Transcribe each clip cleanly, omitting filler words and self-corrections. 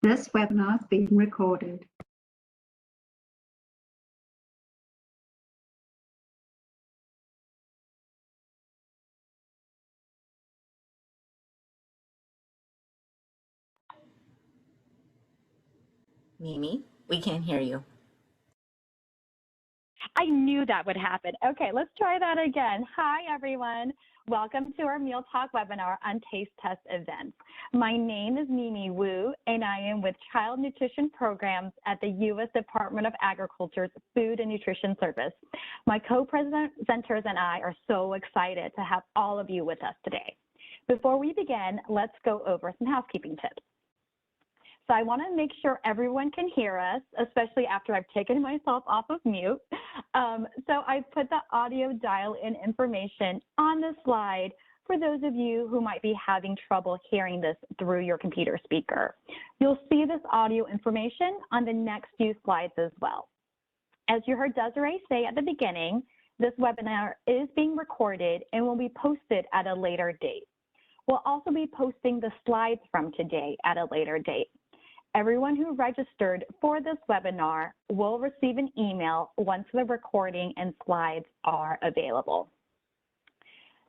This webinar is being recorded. Mimi, we can't hear you. I knew that would happen. Okay, let's try that again. Hi, everyone. Welcome to our Meal Talk webinar on taste test events. My name is Mimi Wu, and I am with Child Nutrition Programs at the U.S. Department of Agriculture's Food and Nutrition Service. My co-presenters and I are so excited to have all of you with us today. Before we begin, let's go over some housekeeping tips. So I want to make sure everyone can hear us, especially after I've taken myself off of mute. So I put the audio dial-in information on the slide for those of you who might be having trouble hearing this through your computer speaker. You'll see this audio information on the next few slides as well. As you heard Desiree say at the beginning, this webinar is being recorded and will be posted at a later date. We'll also be posting the slides from today at a later date. Everyone who registered for this webinar will receive an email once the recording and slides are available.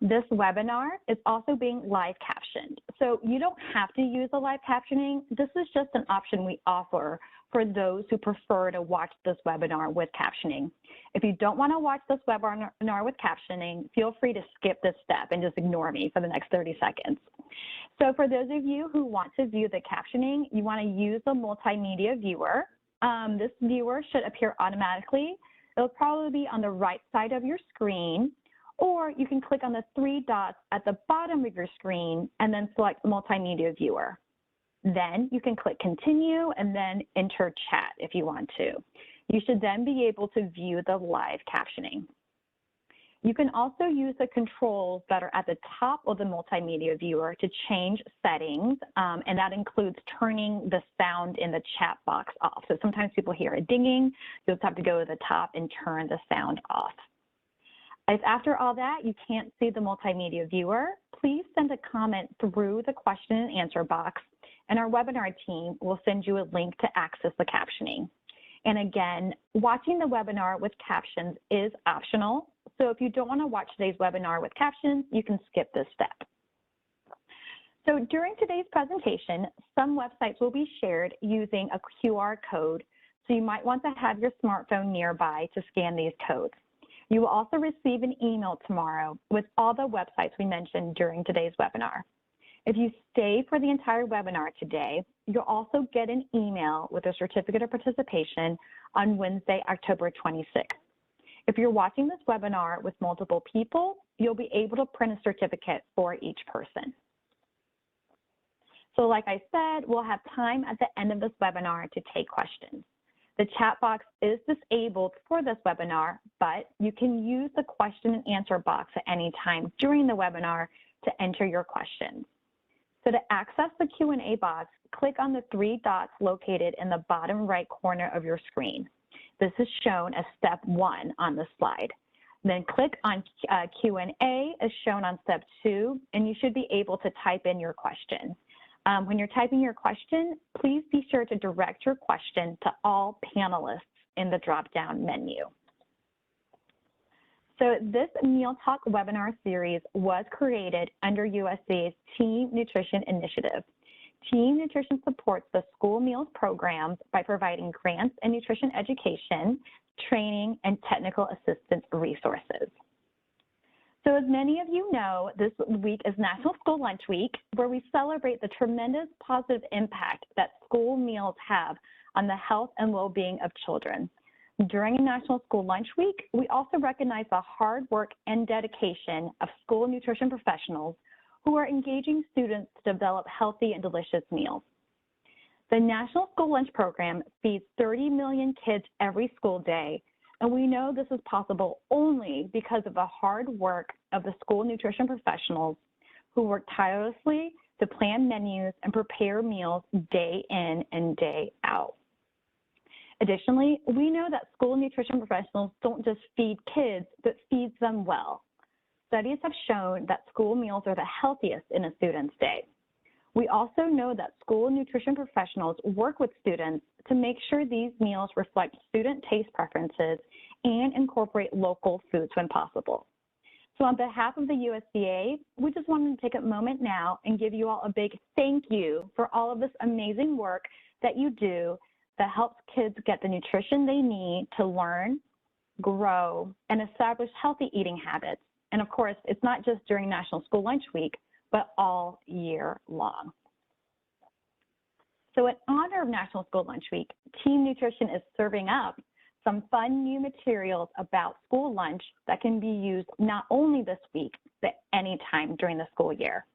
This webinar is also being live captioned. So you don't have to use the live captioning. This is just an option we offer for those who prefer to watch this webinar with captioning. If you don't want to watch this webinar with captioning, feel free to skip this step and just ignore me for the next 30 seconds. So for those of you who want to view the captioning, you want to use the multimedia viewer. This viewer should appear automatically. It'll probably be on the right side of your screen, or you can click on the three dots at the bottom of your screen and then select multimedia viewer. Then you can click continue and then enter chat if you want to. You should then be able to view the live captioning. You can also use the controls that are at the top of the multimedia viewer to change settings, and that includes turning the sound in the chat box off. So sometimes people hear a dinging, you'll just have to go to the top and turn the sound off. If after all that you can't see the multimedia viewer, please send a comment through the question and answer box, and our webinar team will send you a link to access the captioning. And again, watching the webinar with captions is optional. So if you don't want to watch today's webinar with captions, you can skip this step. So during today's presentation, some websites will be shared using a QR code. So you might want to have your smartphone nearby to scan these codes. You will also receive an email tomorrow with all the websites we mentioned during today's webinar. If you stay for the entire webinar today, you'll also get an email with a certificate of participation on Wednesday, October 26th. If you're watching this webinar with multiple people, you'll be able to print a certificate for each person. So like I said, we'll have time at the end of this webinar to take questions. The chat box is disabled for this webinar, but you can use the question and answer box at any time during the webinar to enter your questions. So to access the Q&A box, click on the three dots located in the bottom right corner of your screen. This is shown as step 1 on the slide. Then click on Q&A as shown on step 2, and you should be able to type in your question. When you're typing your question, please be sure to direct your question to all panelists in the drop-down menu. So this Meal Talk webinar series was created under USDA's Team Nutrition Initiative. Team Nutrition supports the school meals programs by providing grants and nutrition education, training, and technical assistance resources. So as many of you know, this week is National School Lunch Week, where we celebrate the tremendous positive impact that school meals have on the health and well-being of children. During National School Lunch Week, we also recognize the hard work and dedication of school nutrition professionals who are engaging students to develop healthy and delicious meals. The National School Lunch Program feeds 30 million kids every school day, and we know this is possible only because of the hard work of the school nutrition professionals who work tirelessly to plan menus and prepare meals day in and day out. Additionally, we know that school nutrition professionals don't just feed kids, but feeds them well. Studies have shown that school meals are the healthiest in a student's day. We also know that school nutrition professionals work with students to make sure these meals reflect student taste preferences and incorporate local foods when possible. So on behalf of the USDA, we just wanted to take a moment now and give you all a big thank you for all of this amazing work that you do that helps kids get the nutrition they need to learn, grow, and establish healthy eating habits. And of course, it's not just during National School Lunch Week, but all year long. So in honor of National School Lunch Week, Team Nutrition is serving up some fun new materials about school lunch that can be used not only this week, but anytime during the school year.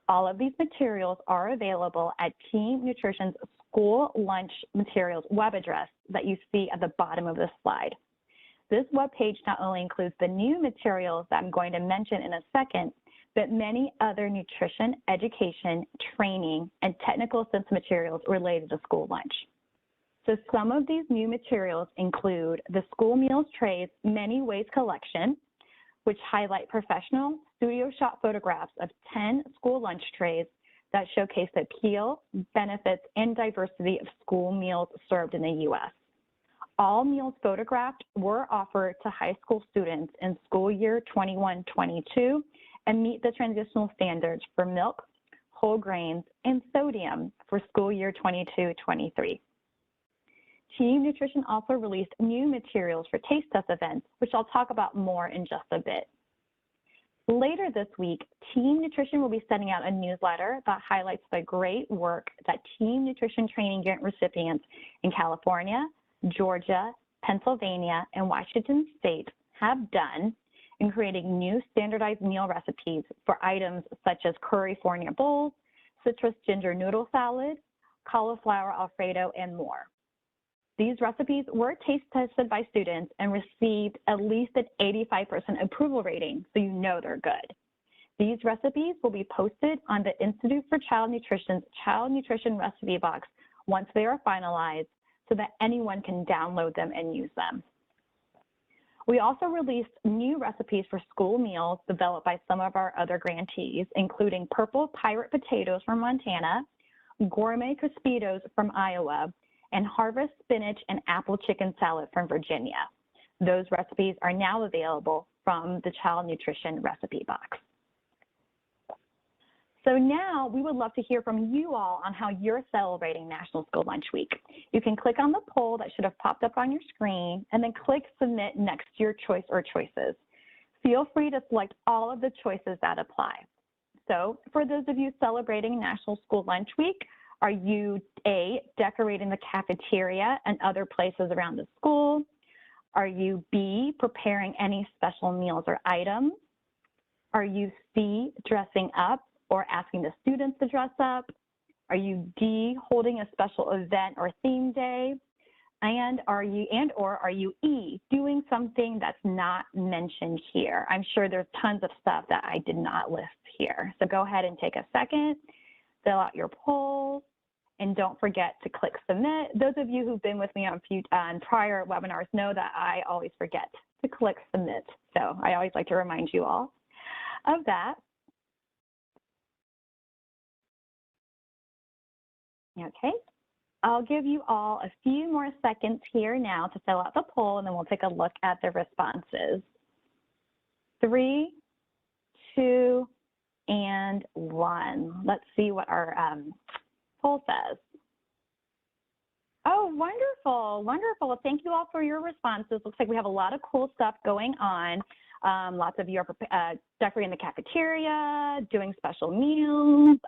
All of these materials are available at Team Nutrition's School Lunch Materials web address that you see at the bottom of this slide. This webpage not only includes the new materials that I'm going to mention in a second, but many other nutrition, education, training, and technical assistance materials related to school lunch. So some of these new materials include the School Meals Trays Many Ways collection, which highlight professional studio shot photographs of 10 school lunch trays that showcase the appeal, benefits, and diversity of school meals served in the U.S. All meals photographed were offered to high school students in school year 21-22 and meet the transitional standards for milk, whole grains, and sodium for school year 22-23. Team Nutrition also released new materials for taste test events, which I'll talk about more in just a bit. Later this week, Team Nutrition will be sending out a newsletter that highlights the great work that Team Nutrition training grant recipients in California, Georgia, Pennsylvania, and Washington State have done in creating new standardized meal recipes for items such as curry fournier bowls, citrus ginger noodle salad, cauliflower Alfredo, and more. These recipes were taste tested by students and received at least an 85% approval rating, so you know they're good. These recipes will be posted on the Institute for Child Nutrition's Child Nutrition Recipe Box once they are finalized so that anyone can download them and use them. We also released new recipes for school meals developed by some of our other grantees, including Purple Pirate Potatoes from Montana, Gourmet Crispitos from Iowa, and Harvest Spinach and Apple Chicken Salad from Virginia. Those recipes are now available from the Child Nutrition Recipe Box. So now we would love to hear from you all on how you're celebrating National School Lunch Week. You can click on the poll that should have popped up on your screen and then click Submit next to your choice or choices. Feel free to select all of the choices that apply. So for those of you celebrating National School Lunch Week, are you A, decorating the cafeteria and other places around the school? Are you B, preparing any special meals or items? Are you C, dressing up or asking the students to dress up? Are you D, holding a special event or theme day? And are you E, doing something that's not mentioned here? I'm sure there's tons of stuff that I did not list here. So go ahead and take a second, fill out your polls, and don't forget to click Submit. Those of you who've been with me on prior webinars know that I always forget to click Submit. So I always like to remind you all of that. Okay, I'll give you all a few more seconds here now to fill out the poll, and then we'll take a look at the responses. 3, 2, and 1. Let's see what our poll says. Oh, wonderful, wonderful. Thank you all for your responses. Looks like we have a lot of cool stuff going on. Lots of you are decorating the cafeteria, doing special meals,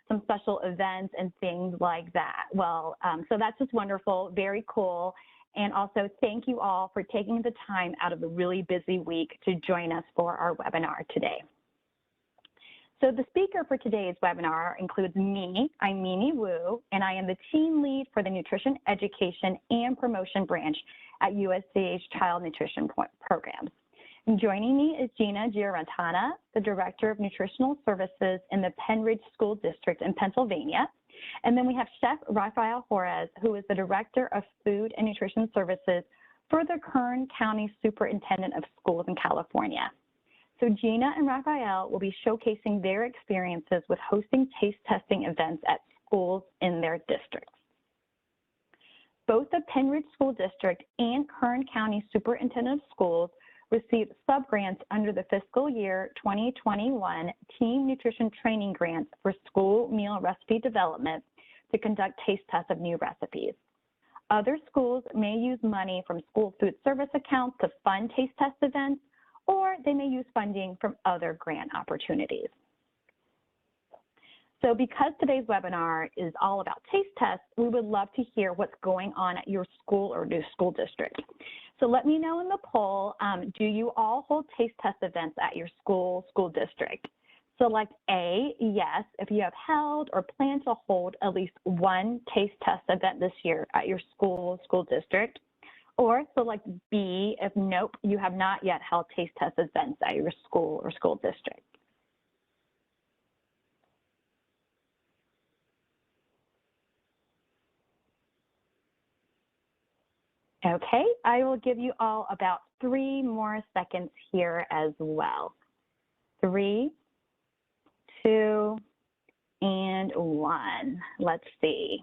some special events and things like that. Well, so that's just wonderful, very cool. And also thank you all for taking the time out of a really busy week to join us for our webinar today. So the speaker for today's webinar includes me. I'm Mimi Wu, and I am the team lead for the Nutrition Education and Promotion Branch at USDA's Child Nutrition Programs. And joining me is Gina Giarantana, the Director of Nutritional Services in the Pennridge School District in Pennsylvania. And then we have Chef Rafael Juarez, who is the Director of Food and Nutrition Services for the Kern County Superintendent of Schools in California. So Gina and Raphael will be showcasing their experiences with hosting taste testing events at schools in their districts. Both the Pennridge School District and Kern County Superintendent of Schools received sub-grants under the fiscal year 2021 Team Nutrition Training Grants for school meal recipe development to conduct taste tests of new recipes. Other schools may use money from school food service accounts to fund taste test events, or they may use funding from other grant opportunities. So because today's webinar is all about taste tests, we would love to hear what's going on at your school or new school district. So let me know in the poll, do you all hold taste test events at your school district? Select A, yes, if you have held or plan to hold at least one taste test event this year at your school district. Or select B, if nope, you have not yet held taste test events at your school or school district. Okay, I will give you all about 3 more seconds here as well. 3, 2, and 1. Let's see.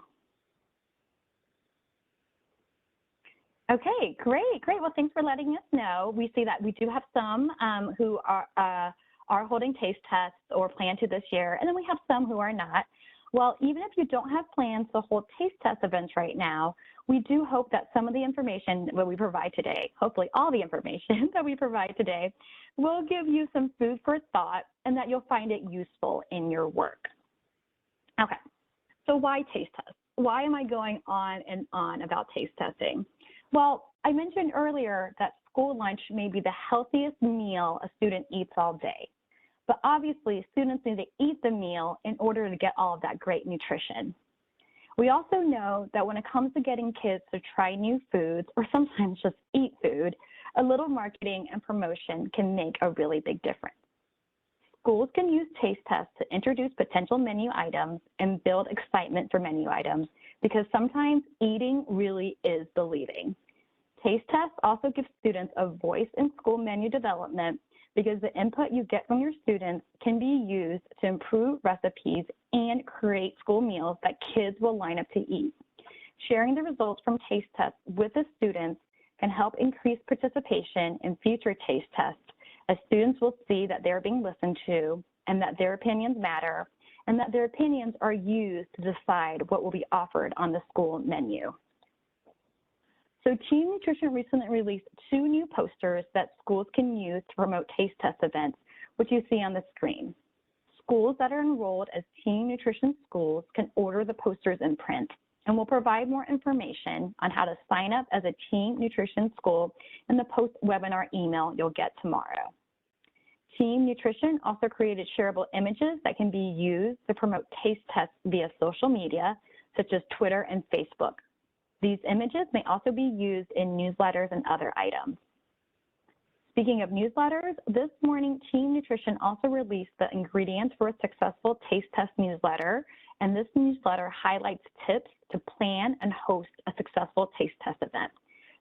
Okay, great. Well, thanks for letting us know. We see that we do have some who are holding taste tests or plan to this year, and then we have some who are not. Well, even if you don't have plans to hold taste test events right now, we do hope that some of the information that we provide today, hopefully all the information that we provide today, will give you some food for thought and that you'll find it useful in your work. Okay, so why taste tests? Why am I going on and on about taste testing? Well, I mentioned earlier that school lunch may be the healthiest meal a student eats all day. But obviously, students need to eat the meal in order to get all of that great nutrition. We also know that when it comes to getting kids to try new foods, or sometimes just eat food, a little marketing and promotion can make a really big difference. Schools can use taste tests to introduce potential menu items and build excitement for menu items, because sometimes eating really is believing. Taste tests also give students a voice in school menu development, because the input you get from your students can be used to improve recipes and create school meals that kids will line up to eat. Sharing the results from taste tests with the students can help increase participation in future taste tests, as students will see that they're being listened to and that their opinions matter, and that their opinions are used to decide what will be offered on the school menu. So Team Nutrition recently released 2 new posters that schools can use to promote taste test events, which you see on the screen. Schools that are enrolled as Team Nutrition schools can order the posters in print, and we'll provide more information on how to sign up as a Team Nutrition school in the post-webinar email you'll get tomorrow. Team Nutrition also created shareable images that can be used to promote taste tests via social media, such as Twitter and Facebook. These images may also be used in newsletters and other items. Speaking of newsletters, this morning Team Nutrition also released the Ingredients for a Successful Taste Test newsletter, and this newsletter highlights tips to plan and host a successful taste test event.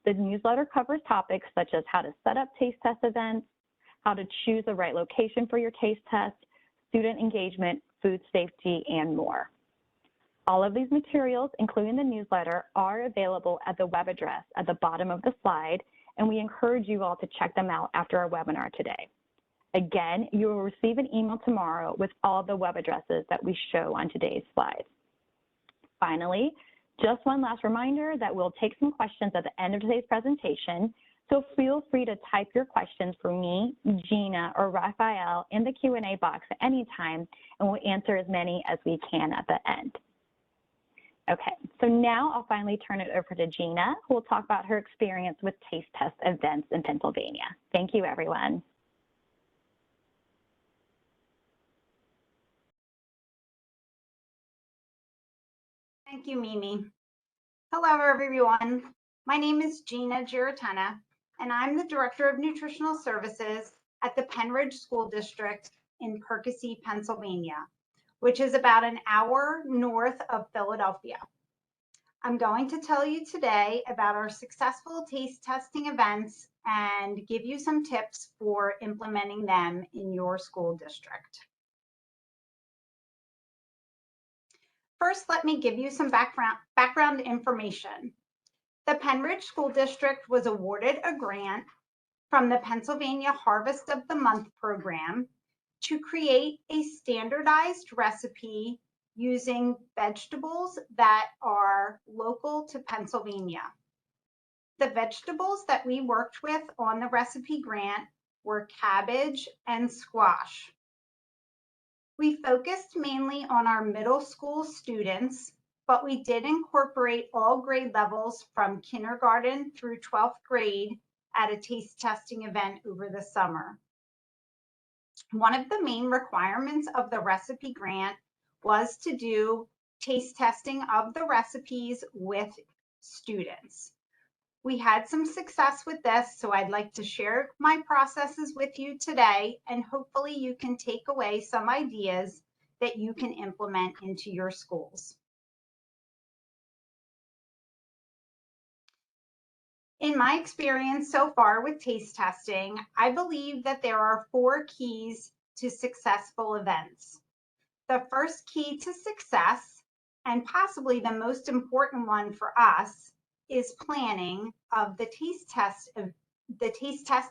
The newsletter covers topics such as how to set up taste test events, how to choose the right location for your taste test, student engagement, food safety, and more. All of these materials, including the newsletter, are available at the web address at the bottom of the slide, and we encourage you all to check them out after our webinar today. Again, you will receive an email tomorrow with all the web addresses that we show on today's slides. Finally, just one last reminder that we'll take some questions at the end of today's presentation, so feel free to type your questions for me, Gina, or Raphael in the Q&A box at any time, and we'll answer as many as we can at the end. Okay, so now I'll finally turn it over to Gina, who will talk about her experience with taste test events in Pennsylvania. Thank you, everyone. Thank you, Mimi. Hello, everyone. My name is Gina Giratena, and I'm the Director of Nutritional Services at the Pennridge School District in Perkasie, Pennsylvania, which is about an hour north of Philadelphia. I'm going to tell you today about our successful taste testing events and give you some tips for implementing them in your school district. First, let me give you some background information. The Pennridge School District was awarded a grant from the Pennsylvania Harvest of the Month program to create a standardized recipe using vegetables that are local to Pennsylvania. The vegetables that we worked with on the recipe grant were cabbage and squash. We focused mainly on our middle school students, but we did incorporate all grade levels from kindergarten through 12th grade at a taste testing event over the summer. One of the main requirements of the recipe grant was to do taste testing of the recipes with students. We had some success with this, so I'd like to share my processes with you today, and hopefully you can take away some ideas that you can implement into your schools. In my experience so far with taste testing, I believe that there are 4 keys to successful events. The first key to success, and possibly the most important one for us, is planning of the taste test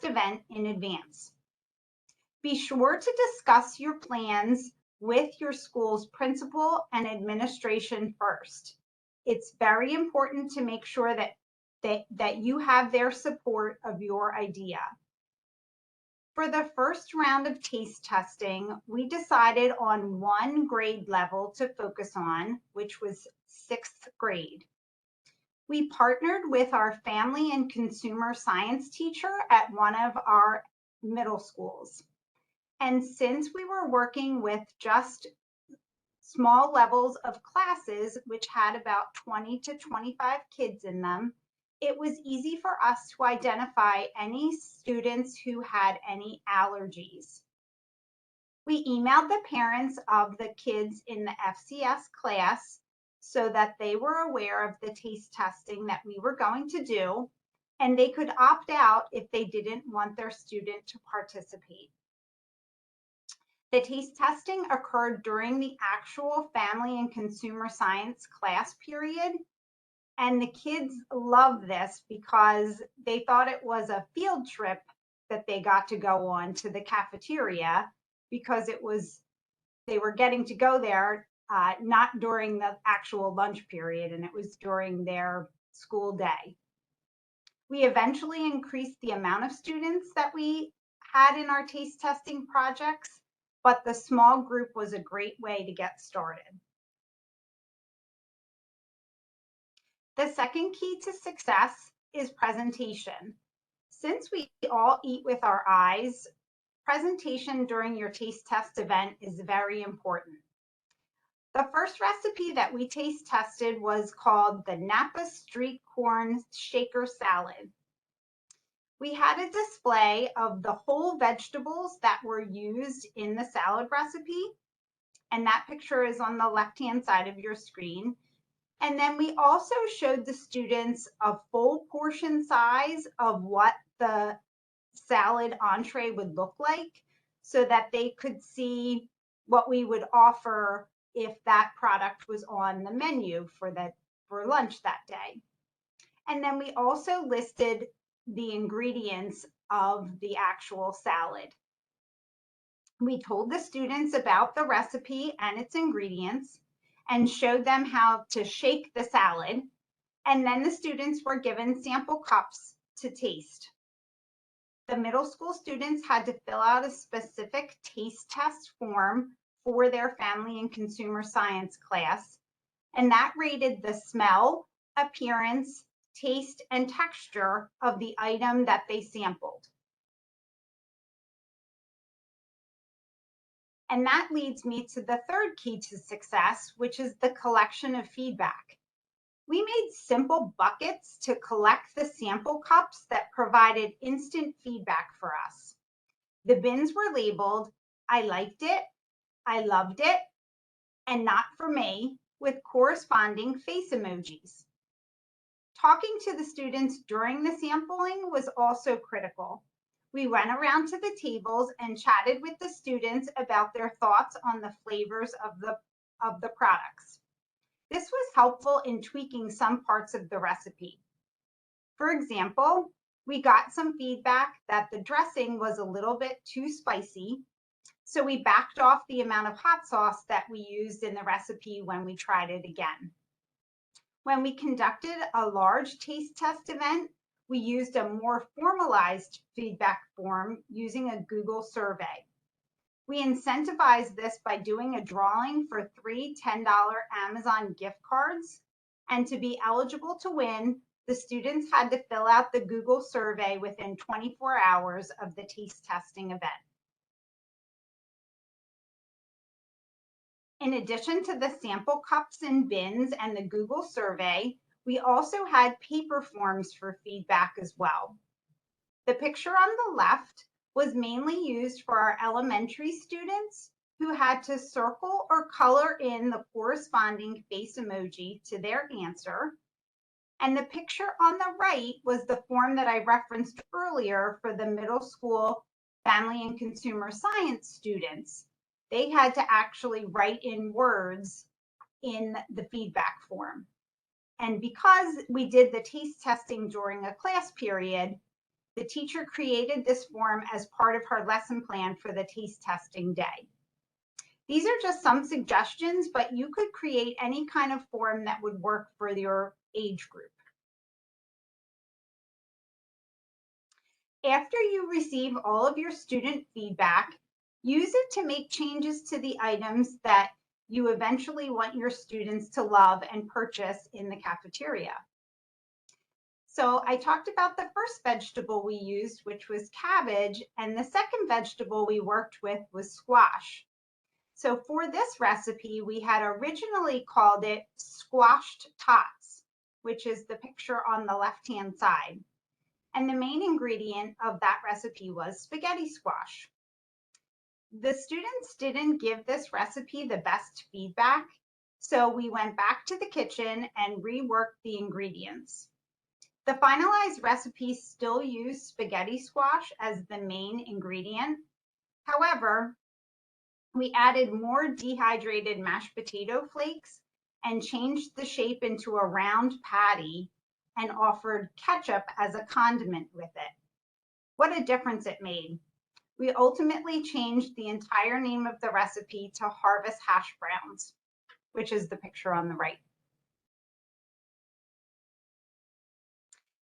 event in advance. Be sure to discuss your plans with your school's principal and administration first. It's very important to make sure that you have their support of your idea. For the first round of taste testing, we decided on one grade level to focus on, which was 6th grade. We partnered with our family and consumer science teacher at one of our middle schools. And since we were working with just small levels of classes, which had about 20 to 25 kids in them, it was easy for us to identify any students who had any allergies. We emailed the parents of the kids in the FCS class so that they were aware of the taste testing that we were going to do, and they could opt out if they didn't want their student to participate. The taste testing occurred during the actual family and consumer science class period, and the kids loved this because they thought it was a field trip that they got to go on to the cafeteria, because they were getting to go there not during the actual lunch period, and it was during their school day. We eventually increased the amount of students that we had in our taste testing projects, but the small group was a great way to get started. The second key to success is presentation. Since we all eat with our eyes, presentation during your taste test event is very important. The first recipe that we taste tested was called the Napa Street Corn Shaker Salad. We had a display of the whole vegetables that were used in the salad recipe, and that picture is on the left-hand side of your screen. And then we also showed the students a full portion size of what the salad entree would look like, so that they could see what we would offer if that product was on the menu for lunch that day. And then we also listed the ingredients of the actual salad. We told the students about the recipe and its ingredients and showed them how to shake the salad. And then the students were given sample cups to taste. The middle school students had to fill out a specific taste test form for their family and consumer science class, and that rated the smell, appearance, taste, and texture of the item that they sampled. And that leads me to the third key to success, which is the collection of feedback. We made simple buckets to collect the sample cups that provided instant feedback for us. The bins were labeled, "I liked it," "I loved it," and "not for me," with corresponding face emojis. Talking to the students during the sampling was also critical. We went around to the tables and chatted with the students about their thoughts on the flavors of the products. This was helpful in tweaking some parts of the recipe. For example, we got some feedback that the dressing was a little bit too spicy, so we backed off the amount of hot sauce that we used in the recipe when we tried it again. When we conducted a large taste test event, we used a more formalized feedback form using a Google survey. We incentivized this by doing a drawing for 3 $10 Amazon gift cards, and to be eligible to win, the students had to fill out the Google survey within 24 hours of the taste testing event. In addition to the sample cups and bins and the Google survey, we also had paper forms for feedback as well. The picture on the left was mainly used for our elementary students who had to circle or color in the corresponding face emoji to their answer. And the picture on the right was the form that I referenced earlier for the middle school family and consumer science students. They had to actually write in words in the feedback form. And because we did the taste testing during a class period, the teacher created this form as part of her lesson plan for the taste testing day. These are just some suggestions, but you could create any kind of form that would work for your age group. After you receive all of your student feedback, use it to make changes to the items that you eventually want your students to love and purchase in the cafeteria. So I talked about the first vegetable we used, which was cabbage, and the second vegetable we worked with was squash. So for this recipe, we had originally called it squashed tots, which is the picture on the left-hand side. And the main ingredient of that recipe was spaghetti squash. The students didn't give this recipe the best feedback, so we went back to the kitchen and reworked the ingredients. The finalized recipe still used spaghetti squash as the main ingredient. However, we added more dehydrated mashed potato flakes and changed the shape into a round patty and offered ketchup as a condiment with it. What a difference it made. We ultimately changed the entire name of the recipe to Harvest Hash Browns, which is the picture on the right.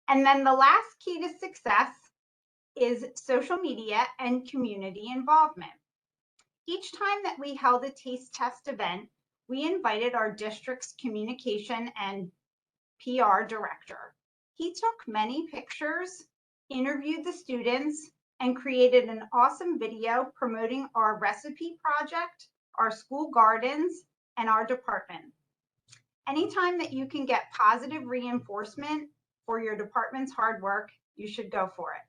And then the last key to success is social media and community involvement. Each time that we held a taste test event, we invited our district's communication and PR director. He took many pictures, interviewed the students, and created an awesome video promoting our recipe project, our school gardens, and our department. Anytime that you can get positive reinforcement for your department's hard work, you should go for it.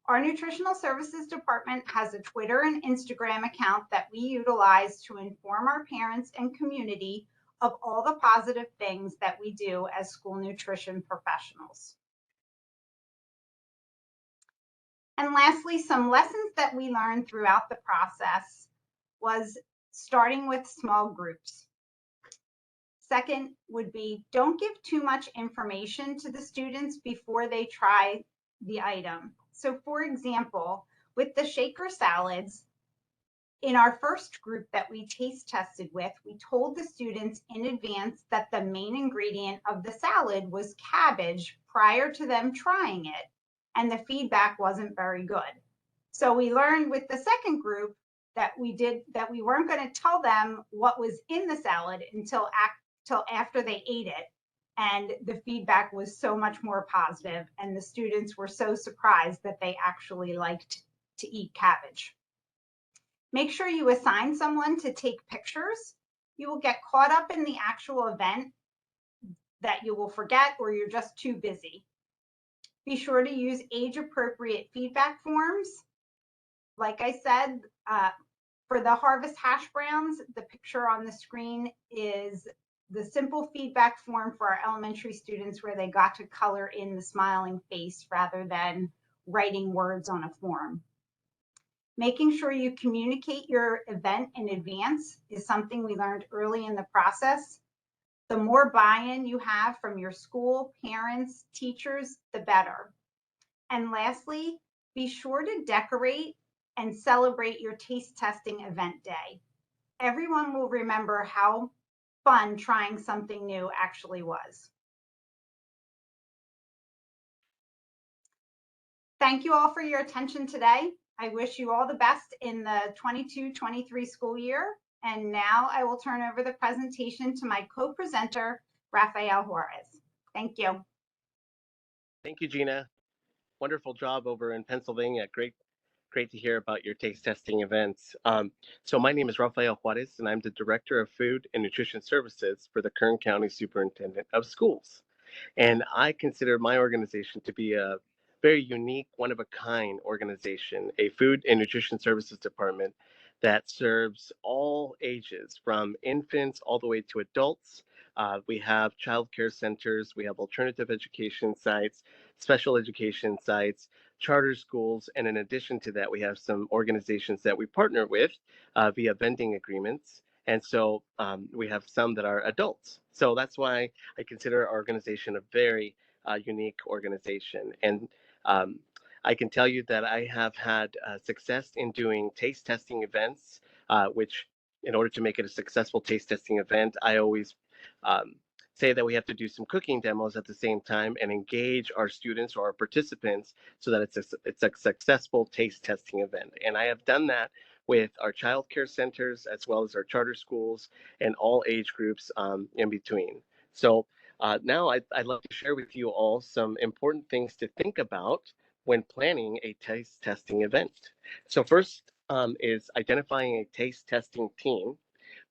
Our nutritional services department has a Twitter and Instagram account that we utilize to inform our parents and community of all the positive things that we do as school nutrition professionals. And lastly, some lessons that we learned throughout the process was starting with small groups. Second would be, don't give too much information to the students before they try the item. So for example, with the shaker salads, in our first group that we taste tested with, we told the students in advance that the main ingredient of the salad was cabbage prior to them trying it, and the feedback wasn't very good. So we learned with the second group that we weren't going to tell them what was in the salad until after they ate it. And the feedback was so much more positive, and the students were so surprised that they actually liked to eat cabbage. Make sure you assign someone to take pictures. You will get caught up in the actual event that you will forget, or you're just too busy. Be sure to use age-appropriate feedback forms. Like I said, for the Harvest Hash Browns, the picture on the screen is the simple feedback form for our elementary students where they got to color in the smiling face rather than writing words on a form. Making sure you communicate your event in advance is something we learned early in the process. The more buy-in you have from your school, parents, teachers, the better. And lastly, be sure to decorate and celebrate your taste testing event day. Everyone will remember how fun trying something new actually was. Thank you all for your attention today. I wish you all the best in the 22-23 school year. And now I will turn over the presentation to my co-presenter, Rafael Juarez. Thank you. Thank you, Gina. Wonderful job over in Pennsylvania. Great to hear about your taste testing events. So my name is Rafael Juarez, and I'm the Director of Food and Nutrition Services for the Kern County Superintendent of Schools. And I consider my organization to be a very unique, one of a kind organization, a food and nutrition services department that serves all ages from infants all the way to adults. We have child care centers, we have alternative education sites, special education sites, charter schools, and in addition to that, we have some organizations that we partner with via vending agreements. And so we have some that are adults. So that's why I consider our organization a very unique organization. And um, I can tell you that I have had success in doing taste testing events, which in order to make it a successful taste testing event, I always um, say that we have to do some cooking demos at the same time and engage our students or our participants so that it's a successful taste testing event. And I have done that with our child care centers as well as our charter schools and all age groups in between. So now I'd love to share with you all some important things to think about when planning a taste testing event. So first is identifying a taste testing team.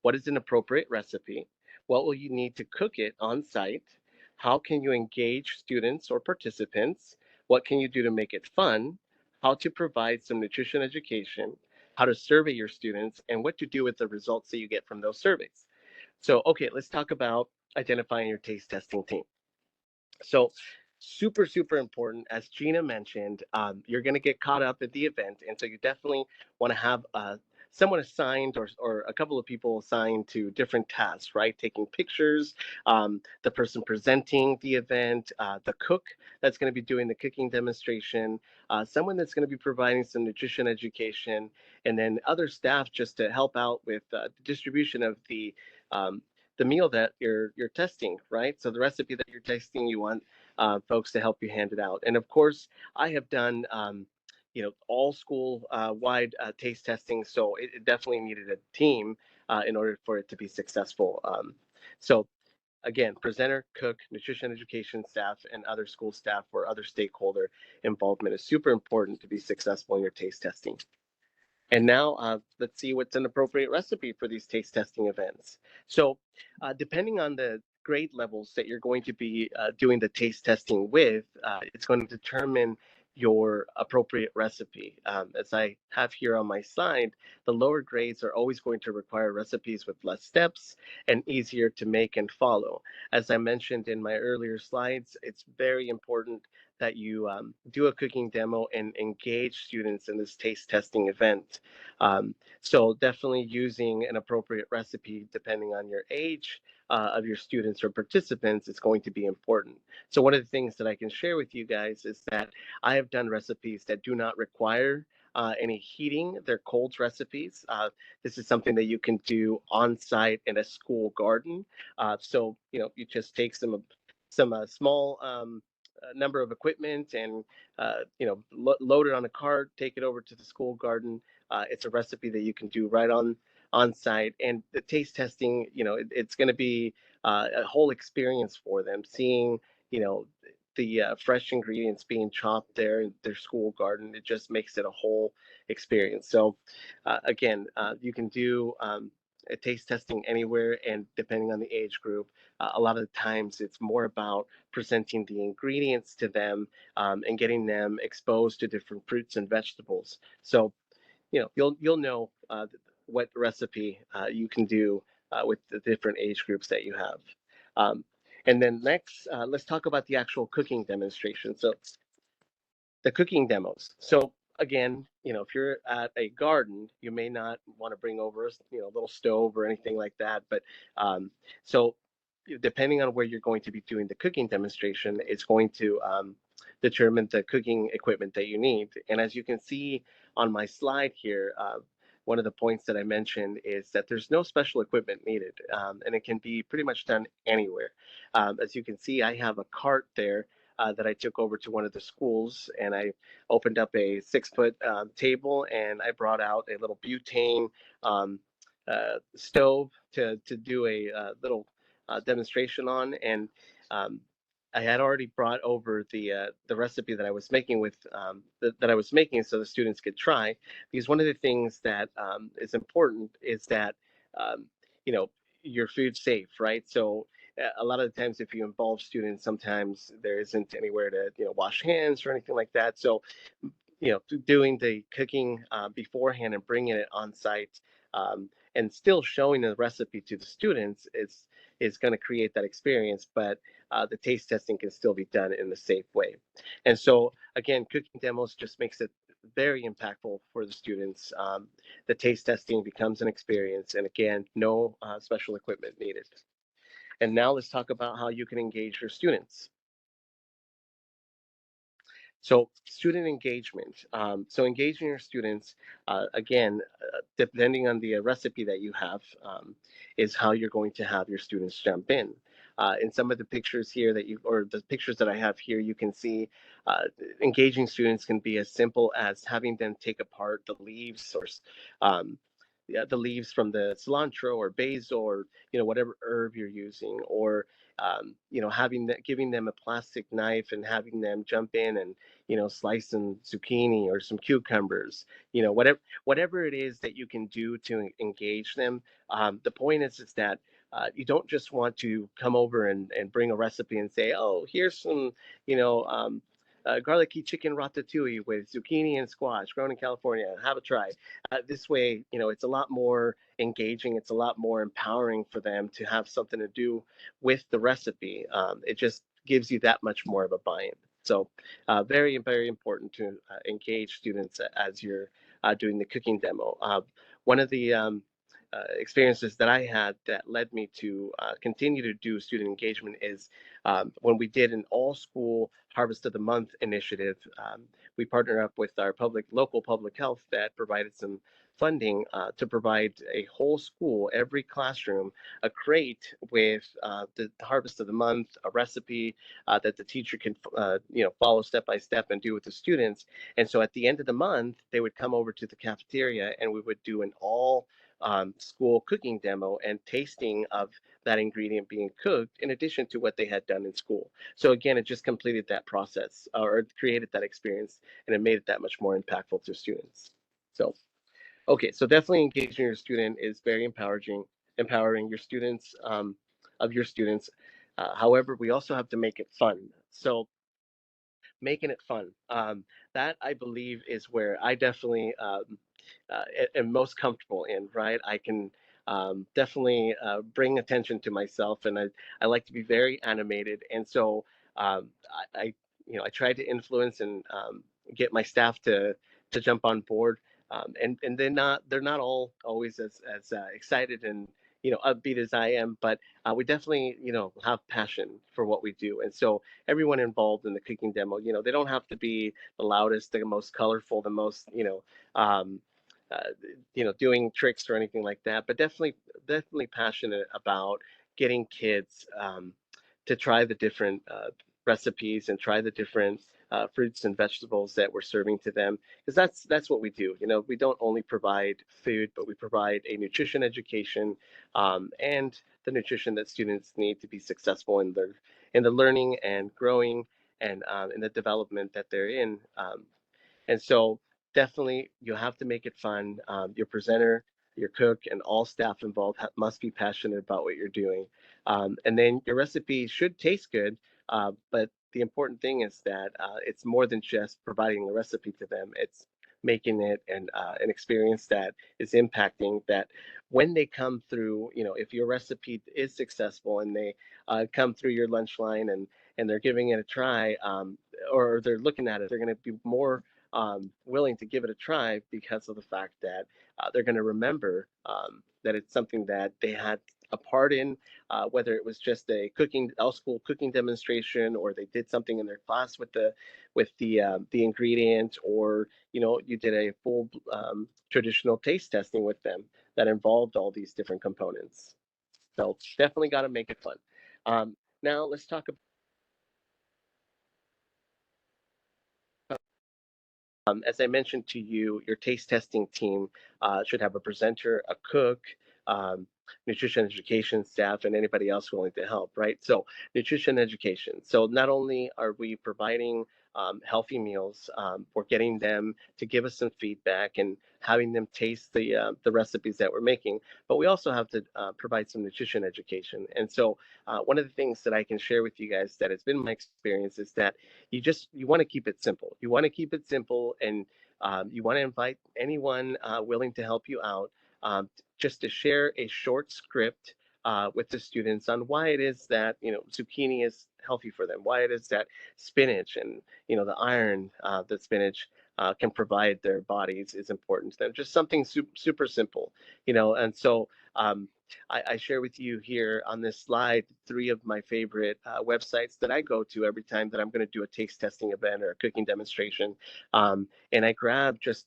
What is an appropriate recipe? What will you need to cook it on site? How can you engage students or participants? What can you do to make it fun? How to provide some nutrition education, how to survey your students, and what to do with the results that you get from those surveys. So, okay, let's talk about identifying your taste testing team. So super important, as Gina mentioned, you're going to get caught up at the event, and so you definitely want to have someone assigned or a couple of people assigned to different tasks, right? Taking pictures, the person presenting the event, the cook that's going to be doing the cooking demonstration, someone that's going to be providing some nutrition education, and then other staff just to help out with the distribution of um, the meal that you're testing, right? So the recipe that you're testing, you want folks to help you hand it out. And of course, I have done all school wide taste testing, so it definitely needed a team in order for it to be successful. So again, presenter, cook, nutrition education staff, and other school staff or other stakeholder involvement is super important to be successful in your taste testing. And now let's see what's an appropriate recipe for these taste testing events. So depending on the grade levels that you're going to be doing the taste testing with, it's going to determine your appropriate recipe. As I have here on my slide, the lower grades are always going to require recipes with less steps and easier to make and follow. As I mentioned in my earlier slides, it's very important that you do a cooking demo and engage students in this taste testing event. So definitely using an appropriate recipe depending on your age of your students or participants is going to be important. So one of the things that I can share with you guys is that I have done recipes that do not require any heating. They're cold recipes. This is something that you can do on site in a school garden. So you just take some small number of equipment and load it on a cart, take it over to the school garden. It's a recipe that you can do right on site, and the taste testing, it's going to be a whole experience for them, seeing the fresh ingredients being chopped there in their school garden. It just makes it a whole experience. So again, you can do a taste testing anywhere, and depending on the age group, a lot of the times it's more about presenting the ingredients to them and getting them exposed to different fruits and vegetables. So you'll know what recipe you can do with the different age groups that you have. And then next, let's talk about the actual cooking demonstration. So the cooking demos. So again, if you're at a garden, you may not want to bring over a little stove or anything like that. But so depending on where you're going to be doing the cooking demonstration, it's going to determine the cooking equipment that you need. And as you can see on my slide here, one of the points that I mentioned is that there's no special equipment needed, and it can be pretty much done anywhere. As you can see, I have a cart there that I took over to one of the schools, and I opened up a 6-foot table, and I brought out a little butane stove to do a little demonstration on, and um, I had already brought over the recipe that I was making that I was making so the students could try. Because one of the things that is important is that um, you know your food's safe, right? So a lot of the times if you involve students, sometimes there isn't anywhere to wash hands or anything like that. So doing the cooking beforehand and bringing it on site, and still showing the recipe to the students is going to create that experience, but the taste testing can still be done in a safe way. And so again, cooking demos just makes it very impactful for the students. The taste testing becomes an experience, and again, no special equipment needed. And now let's talk about how you can engage your students. So student engagement. So engaging your students, again, depending on the recipe that you have, is how you're going to have your students jump in. In some of the pictures here or the pictures that I have here, you can see engaging students can be as simple as having them take apart the leaves um, yeah, the leaves from the cilantro or basil or whatever herb you're using, or giving them a plastic knife and having them jump in and slice some zucchini or some cucumbers, whatever it is that you can do to engage them. The point is that you don't just want to come over and bring a recipe and say, oh, here's some, you know, um, garlicky chicken ratatouille with zucchini and squash grown in California. Have a try. This way, it's a lot more engaging. It's a lot more empowering for them to have something to do with the recipe. It just gives you that much more of a buy-in. So very, very important to engage students as you're doing the cooking demo. One of the experiences that I had that led me to continue to do student engagement is when we did an all-school Harvest of the Month initiative. We partnered up with our local public health that provided some funding to provide a whole school, every classroom, a crate with the Harvest of the Month, a recipe that the teacher can follow step by step and do with the students. And so at the end of the month, they would come over to the cafeteria and we would do an all school cooking demo and tasting of that ingredient being cooked in addition to what they had done in school. So again, it just completed that process or created that experience, and it made it that much more impactful to students. So, okay, so definitely engaging your student is very empowering your students, of your students. However, we also have to make it fun. So making it fun, that I believe is where I definitely am most comfortable in, right? I can definitely bring attention to myself, and I like to be very animated. And so I try to influence and get my staff to jump on board. And they're not all always as excited and upbeat as I am, but we definitely have passion for what we do. And so everyone involved in the cooking demo, they don't have to be the loudest, the most colorful, the most um, uh, doing tricks or anything like that, but definitely passionate about getting kids to try the different recipes and try the different fruits and vegetables that we're serving to them, because that's what we do. We don't only provide food, but we provide a nutrition education, and the nutrition that students need to be successful in the learning and growing and in the development that they're in. And so definitely you have to make it fun. Your presenter, your cook, and all staff involved must be passionate about what you're doing. And then your recipe should taste good, but the important thing is that it's more than just providing a recipe to them. It's making it an experience that is impacting, that when they come through, if your recipe is successful and they come through your lunch line and they're giving it a try, or they're looking at it, they're going to be more willing to give it a try because of the fact that they're going to remember that it's something that they had a part in, whether it was just a school cooking demonstration, or they did something in their class with the ingredients, or you did a full traditional taste testing with them that involved all these different components. So definitely got to make it fun. Now let's talk about. As I mentioned to you, your taste testing team should have a presenter, a cook, um, nutrition education staff, and anybody else willing to help, right? So, nutrition education. So, not only are we providing healthy meals, we're getting them to give us some feedback and having them taste the recipes that we're making, but we also have to provide some nutrition education. And so, one of the things that I can share with you guys that has been my experience is that you want to keep it simple. You want to keep it simple, and you want to invite anyone willing to help you out, just to share a short script with the students on why it is that zucchini is healthy for them, why it is that spinach and the iron that spinach can provide their bodies is important to them. Just something super simple, and so. I share with you here on this slide 3 of my favorite websites that I go to every time that I'm going to do a taste testing event or a cooking demonstration. And I grab just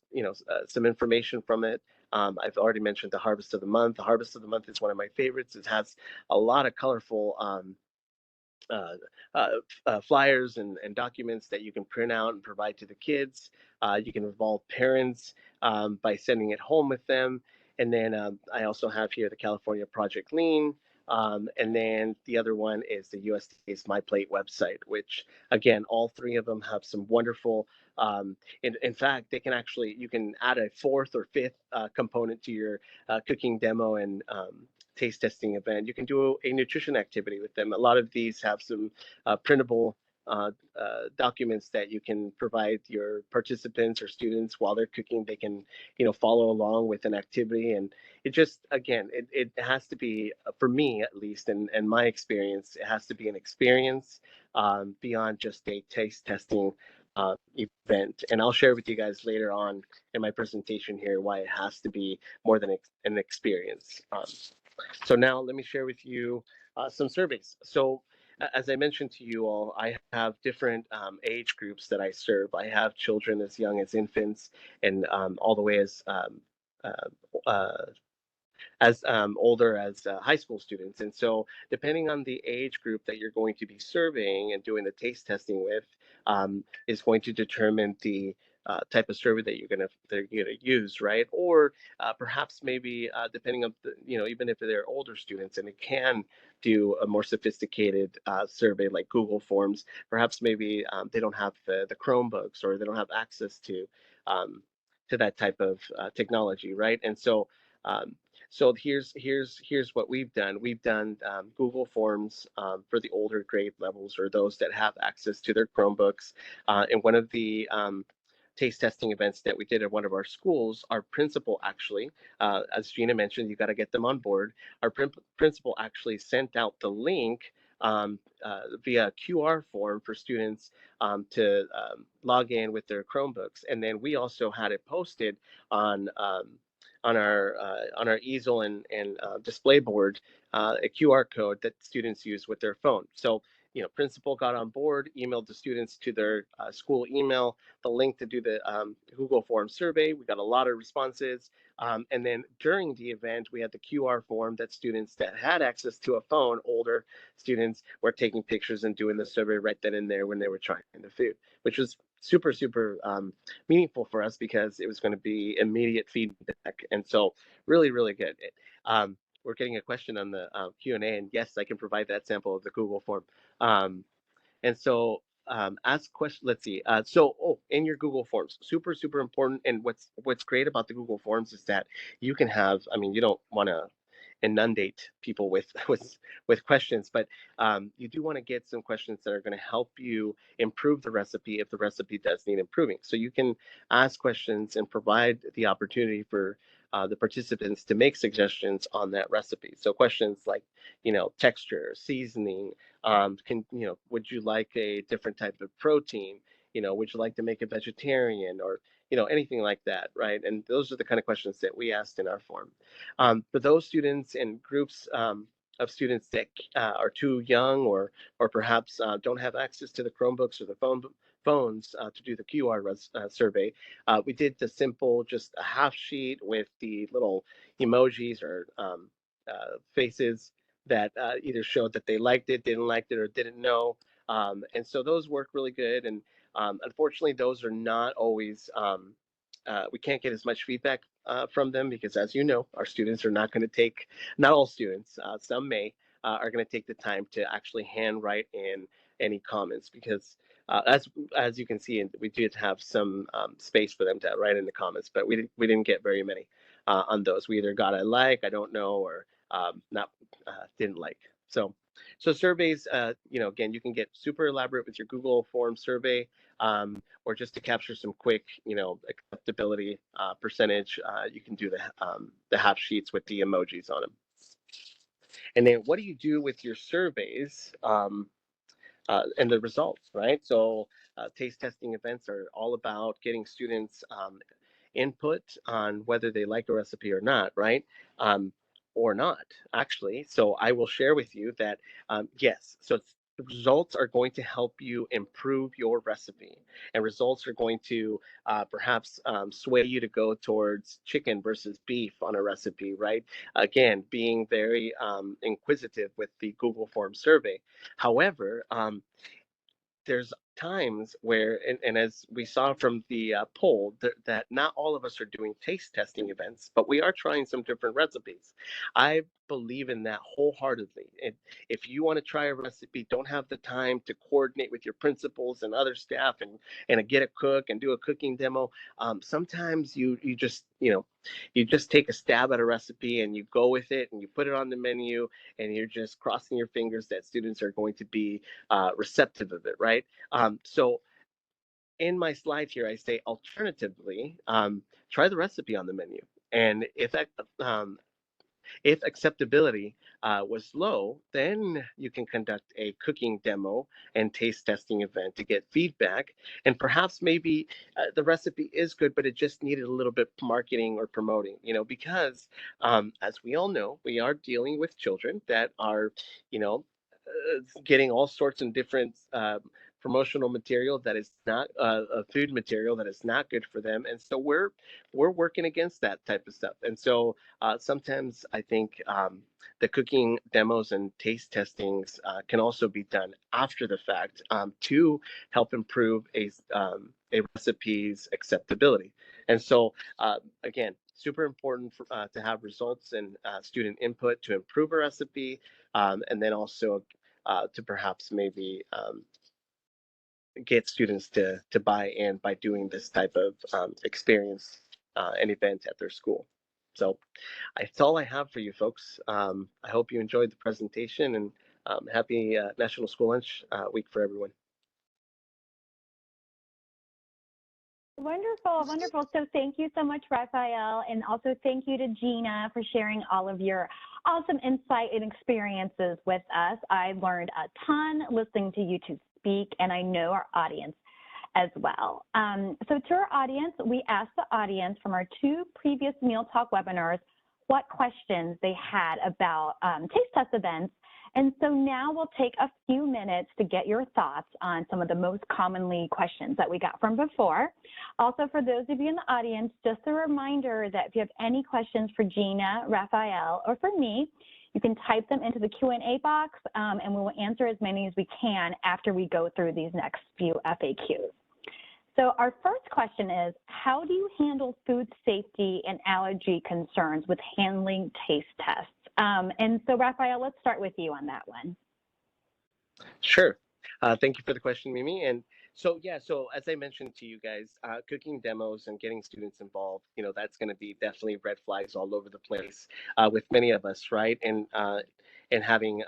some information from it. I've already mentioned the Harvest of the Month. The Harvest of the Month is one of my favorites. It has a lot of colorful uh, flyers and documents that you can print out and provide to the kids. You can involve parents by sending it home with them. And then I also have here the California Project Lean. And then the other one is the USDA's My Plate website, which again, all 3 of them have some wonderful. In fact, you can add a 4th or 5th component to your cooking demo and taste testing event. You can do a nutrition activity with them. A lot of these have some printable documents that you can provide your participants or students while they're cooking. They can, follow along with an activity. And it just, again, it has to be, for me at least, and my experience, it has to be an experience beyond just a taste testing event. And I'll share with you guys later on in my presentation here why it has to be more than an experience. So now let me share with you some surveys. So as I mentioned to you all, I have different age groups that I serve. I have children as young as infants and all the way uh, older as high school students. And so depending on the age group that you're going to be surveying and doing the taste testing with, is going to determine the type of survey that they're gonna use, right? Or perhaps maybe depending on even if they're older students and they can do a more sophisticated survey like Google Forms, perhaps maybe they don't have the Chromebooks, or they don't have access to that type of technology, right? And so um, here's what we've done. We've done Google Forms for the older grade levels, or those that have access to their Chromebooks. In one of the taste testing events that we did at one of our schools, our principal actually, as Gina mentioned, you got to get them on board. Our principal actually sent out the link via QR form for students to log in with their Chromebooks, and then we also had it posted on our easel and display board, a QR code that students use with their phone. So principal got on board, emailed the students to their school email the link to do the Google Form survey. We got a lot of responses. And then during the event, we had the QR form that students that had access to a phone, older students, were taking pictures and doing the survey right then and there when they were trying the food, which was super meaningful for us because it was going to be immediate feedback. And so really good. We're getting a question on the Q&A, and yes, I can provide that sample of the Google form. And so ask questions. Let's see. In your Google Forms, super important. And what's great about the Google Forms is that you can have. I mean, you don't want to. inundate people with with questions, but you do want to get some questions that are going to help you improve the recipe if the recipe does need improving. So you can ask questions and provide the opportunity for the participants to make suggestions on that recipe. So questions like, texture, seasoning, would you like a different type of protein? Would you like to make it vegetarian, or anything like that, right? And those are the kind of questions that we asked in our form. For those students and groups of students that are too young, or perhaps don't have access to the Chromebooks or the phones to do the QR survey, we did the simple, just a half sheet with the little emojis or faces that either showed that they liked it, didn't like it, or didn't know. And so those work really good. And unfortunately, those are not always, we can't get as much feedback from them because, as you know, our students are not going to take, not all students, some may, are going to take the time to actually handwrite in any comments, because as you can see, we did have some space for them to write in the comments, but we didn't get very many on those. We either got I like, I don't know, or not didn't like. So surveys, again, you can get super elaborate with your Google Form survey, or just to capture some quick, acceptability percentage. You can do the half sheets with the emojis on them. And then what do you do with your surveys and the results, right? So taste testing events are all about getting students input on whether they like a recipe or not, right? Or not, actually. So I will share with you that, yes, so the results are going to help you improve your recipe, and results are going to perhaps sway you to go towards chicken versus beef on a recipe, right? Again, being very inquisitive with the Google Form survey. However, there's times where, and as we saw from the poll, that not all of us are doing taste testing events, but we are trying some different recipes. I believe in that wholeheartedly. And if you want to try a recipe, don't have the time to coordinate with your principals and other staff and get a cook and do a cooking demo. Sometimes you just you just take a stab at a recipe and you go with it and you put it on the menu, and you're just crossing your fingers that students are going to be receptive of it, right? So in my slide here, I say alternatively, try the recipe on the menu. And if acceptability was low, then you can conduct a cooking demo and taste testing event to get feedback. And perhaps maybe the recipe is good, but it just needed a little bit marketing or promoting, because as we all know, we are dealing with children that are, getting all sorts of different promotional material that is not food material that is not good for them, and so we're working against that type of stuff. And so sometimes I think the cooking demos and taste testings can also be done after the fact to help improve a recipe's acceptability. And so again, super important to have results and student input to improve a recipe, and then also to perhaps maybe get students to buy in by doing this type of experience and event at their school. So that's all I have for you folks. I hope you enjoyed the presentation, and happy National School Lunch Week for everyone. Wonderful, wonderful. So thank you so much, Raphael, and also thank you to Gina for sharing all of your awesome insight and experiences with us. I learned a ton listening to you two speak, and I know our audience as well. So to our audience, we asked the audience from our 2 previous Meal Talk webinars what questions they had about taste test events. And so now we'll take a few minutes to get your thoughts on some of the most commonly questions that we got from before. Also, for those of you in the audience, just a reminder that if you have any questions for Gina, Raphael, or for me, you can type them into the Q&A box, and we will answer as many as we can after we go through these next few FAQs. So our first question is, how do you handle food safety and allergy concerns with handling taste tests? And so, Raphael, let's start with you on that one. Sure. Thank you for the question, Mimi. And so, yeah, so as I mentioned to you guys, cooking demos and getting students involved, that's going to be definitely red flags all over the place with many of us, right? And having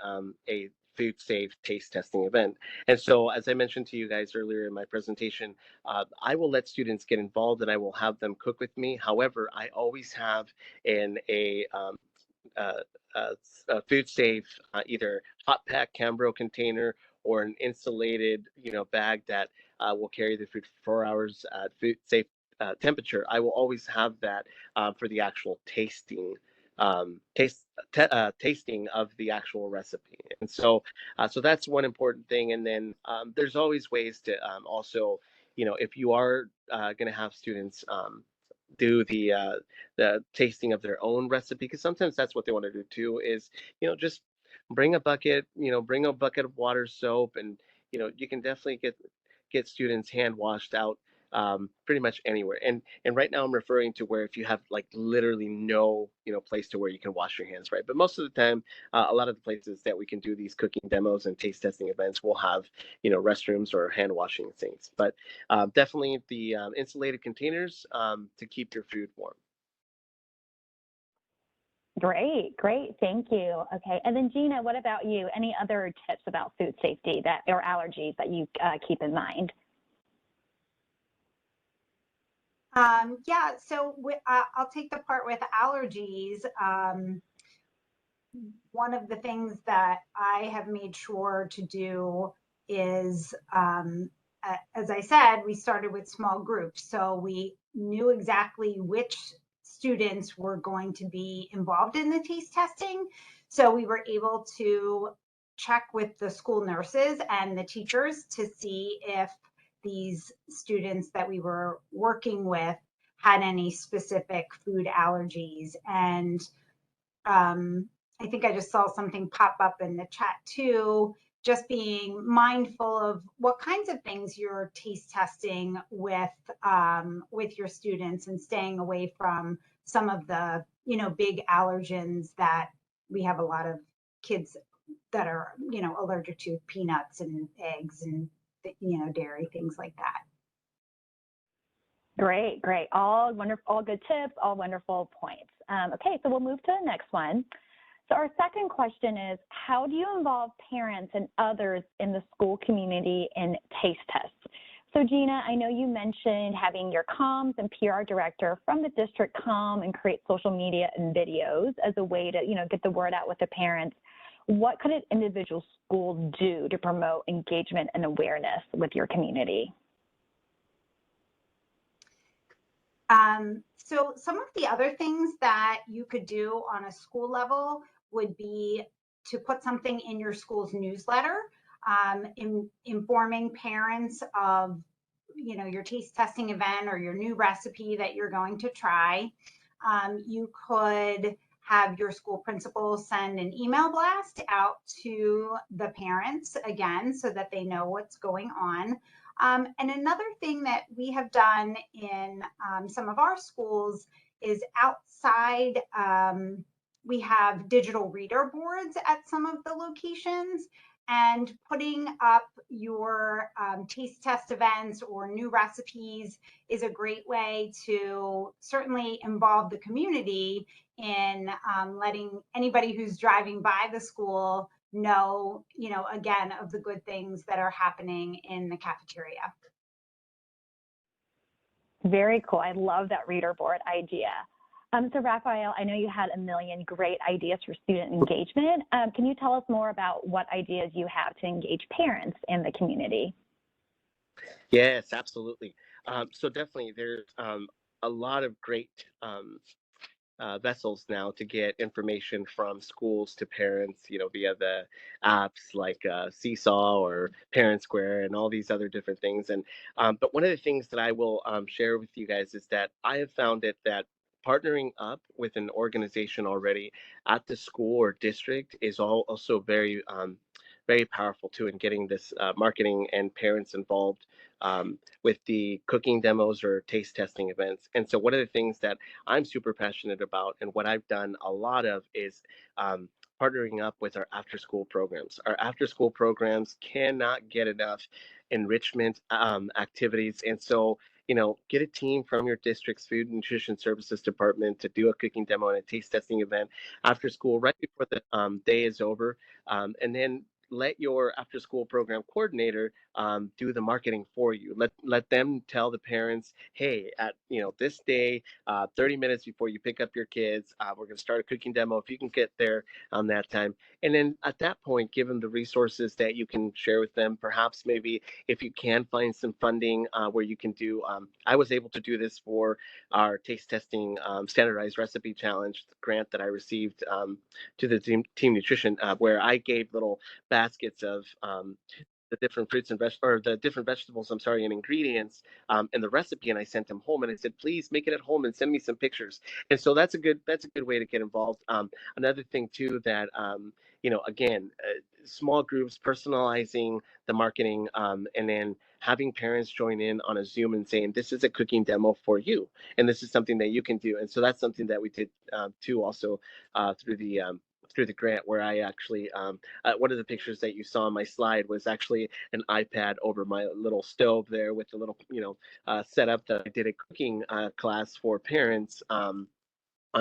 a food safe taste testing event. And so, as I mentioned to you guys earlier in my presentation, I will let students get involved and I will have them cook with me. However, I always have in uh, a food safe, either hot pack Cambro container or an insulated, bag that will carry the food for 4 hours at food safe temperature. I will always have that for the actual tasting of the actual recipe. And so that's one important thing. And then there's always ways to also, if you are going to have students do the tasting of their own recipe, because sometimes that's what they want to do too, is just bring a bucket of water, soap, and you can definitely get students hand washed out pretty much anywhere. And right now I'm referring to where if you have like literally no place to where you can wash your hands, right? But most of the time, a lot of the places that we can do these cooking demos and taste testing events will have restrooms or hand washing things. But definitely the insulated containers to keep your food warm. Great, great. Thank you. Okay. And then Gina, what about you? Any other tips about food safety or allergies that you keep in mind? Yeah, so I'll take the part with allergies. One of the things that I have made sure to do is, as I said, we started with small groups. So we knew exactly which students were going to be involved in the taste testing. So we were able to check with the school nurses and the teachers to see if these students that we were working with had any specific food allergies. And I think I just saw something pop up in the chat too, just being mindful of what kinds of things you're taste testing with your students and staying away from some of the big allergens that we have a lot of kids that are allergic to, peanuts and eggs and dairy, things like that. Great, great. All wonderful, all good tips, all wonderful points. Okay, so we'll move to the next one. So our second question is, how do you involve parents and others in the school community in taste tests? So Gina, I know you mentioned having your comms and PR director from the district come and create social media and videos as a way to, get the word out with the parents. What could an individual school do to promote engagement and awareness with your community? So some of the other things that you could do on a school level would be to put something in your school's newsletter, informing parents of, your taste testing event or your new recipe that you're going to try. You could have your school principal send an email blast out to the parents again, so that they know what's going on. And another thing that we have done in some of our schools is outside, we have digital reader boards at some of the locations, and putting up your taste test events or new recipes is a great way to certainly involve the community in letting anybody who's driving by the school know, again, of the good things that are happening in the cafeteria. Very cool. I love that reader board idea. So Raphael, I know you had a million great ideas for student engagement. Can you tell us more about what ideas you have to engage parents in the community? Yes, absolutely. So definitely there's a lot of great vessels now to get information from schools to parents, via the apps like Seesaw or Parent Square and all these other different things. And but one of the things that I will share with you guys is that I have found it that partnering up with an organization already at the school or district is also very powerful too in getting this marketing and parents involved with the cooking demos or taste testing events. And so one of the things that I'm super passionate about and what I've done a lot of is partnering up with our after-school programs. Our after-school programs cannot get enough enrichment activities, and so get a team from your district's food and nutrition services department to do a cooking demo and a taste testing event after school, right before the day is over, and then let your after school program coordinator do the marketing for you. Let them tell the parents, hey, at this day, 30 minutes before you pick up your kids, we're going to start a cooking demo. If you can get there on that time, and then at that point, give them the resources that you can share with them. Perhaps maybe if you can find some funding where you can do. I was able to do this for our taste testing standardized recipe challenge grant that I received to the team nutrition, where I gave little baskets of the different fruits and the different vegetables, I'm sorry, and ingredients in the recipe, and I sent them home and I said, please make it at home and send me some pictures. And so that's a good way to get involved. Another thing too that again, small groups, personalizing the marketing, and then having parents join in on a Zoom and saying, this is a cooking demo for you, and this is something that you can do. And so that's something that we did too, also through the grant, where I actually one of the pictures that you saw on my slide was actually an iPad over my little stove there with the little setup that I did a cooking class for parents on